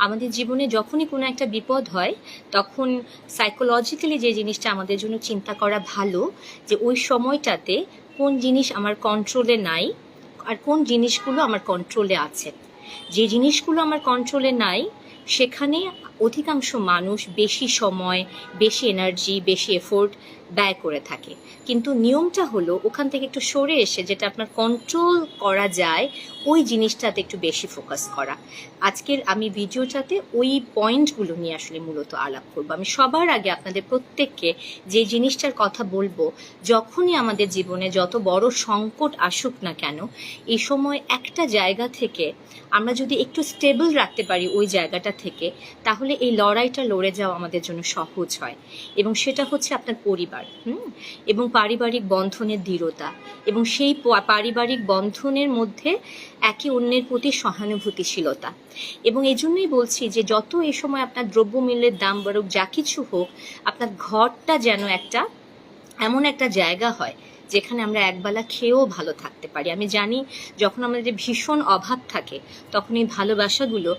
আমাদের জীবনে যখনই কোনো একটা বিপদ হয় তখন সাইকোলজিক্যালি যে জিনিসটা আমাদের জন্য চিন্তা করা ভালো যে ওই সময়টাতে কোন জিনিস আমার কন্ট্রোলে নাই আর কোন জিনিসগুলো আমার কন্ট্রোলে আছে। যে জিনিসগুলো আমার কন্ট্রোলে নাই সেখানে অধিকাংশ মানুষ বেশি সময়, বেশি এনার্জি, বেশি এফোর্ট ব্যয় করে থাকে। কিন্তু নিয়মটা হলো ওখান থেকে একটু সরে এসে যেটা আপনার কন্ট্রোল করা যায় ওই জিনিসটাতে একটু বেশি ফোকাস করা। আজকের আমি ভিডিওটাতে ওই পয়েন্টগুলো নিয়ে আসলে মূলত আলাপ করবো। আমি সবার আগে আপনাদের প্রত্যেককে যে জিনিসটার কথা বলবো, যখনই আমাদের জীবনে যত বড় সংকট আসুক না কেন, এই সময় একটা জায়গা থেকে আমরা যদি একটু স্টেবল রাখতে পারি ওই জায়গাটা থেকে, তাহলে এই লড়াইটা লড়ে যাওয়া আমাদের জন্য সহজ হয়। এবং সেটা হচ্ছে আপনার পরিবার, এবং পারিবারিক বন্ধনের দৃঢ়তা, এবং সেই পারিবারিক বন্ধনের মধ্যে একে অন্যের প্রতি সহানুভূতিশীলতা। এবং এই জন্যই বলছি যে যত এই সময় আপনার দ্রব্যমূল্যের দাম বাড়ুক, যা কিছু হোক, আপনার ঘরটা যেন এমন একটা জায়গা হয় যেখানে আমরা একবেলা খেয়েও ভালো থাকতে পারি। আমি জানি যখন আমাদের ভীষণ অভাব থাকে তখন এই ভালোবাসাগুলো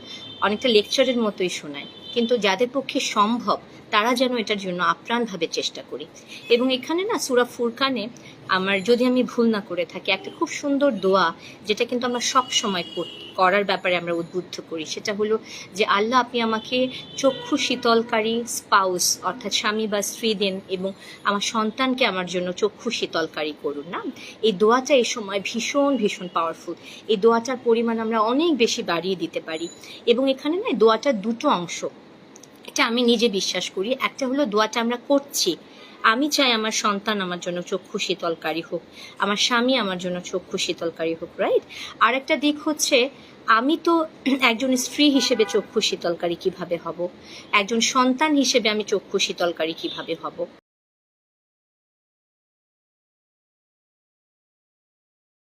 অনেকটা লেকচারের মতোই শোনায়, কিন্তু যাদের পক্ষে সম্ভব তারা যেন এটার জন্য আপ্রাণভাবে চেষ্টা করি। এবং এখানে না সূরা ফুরকানে, যদি আমি ভুল না করে থাকি, একটা খুব সুন্দর দোয়া যেটা কিন্তু আমরা সব সময় করার ব্যাপারে আমরা উদ্বুদ্ধ করি, সেটা হলো যে আল্লাহ আপনি আমাকে চক্ষু শীতলকারী স্পাউস অর্থাৎ স্বামী বা স্ত্রী দেন, এবং আমার সন্তানকে আমার জন্য চক্ষু শীতলকারী করুন না। এই দোয়াটা এই সময় ভীষণ ভীষণ পাওয়ারফুল। এই দোয়াটার পরিমাণ আমরা অনেক বেশি বাড়িয়ে দিতে পারি। এবং এখানে না দোয়াটার দুটো অংশ, এটা আমি নিজে বিশ্বাস করি। একটা হলো দোয়াটা আমরা করছি, আমি চাই আমার সন্তান আমার জন্য চক্ষু শীতলকারী হোক, আমার স্বামী আমার জন্য চক্ষু শীতলকারী হোক, রাইট? আর একটা দিক হচ্ছে আমি তো একজন স্ত্রী হিসেবে চক্ষু শীতলকারী কিভাবে হব, একজন সন্তান হিসেবে আমি চক্ষু শীতলকারী কিভাবে হব।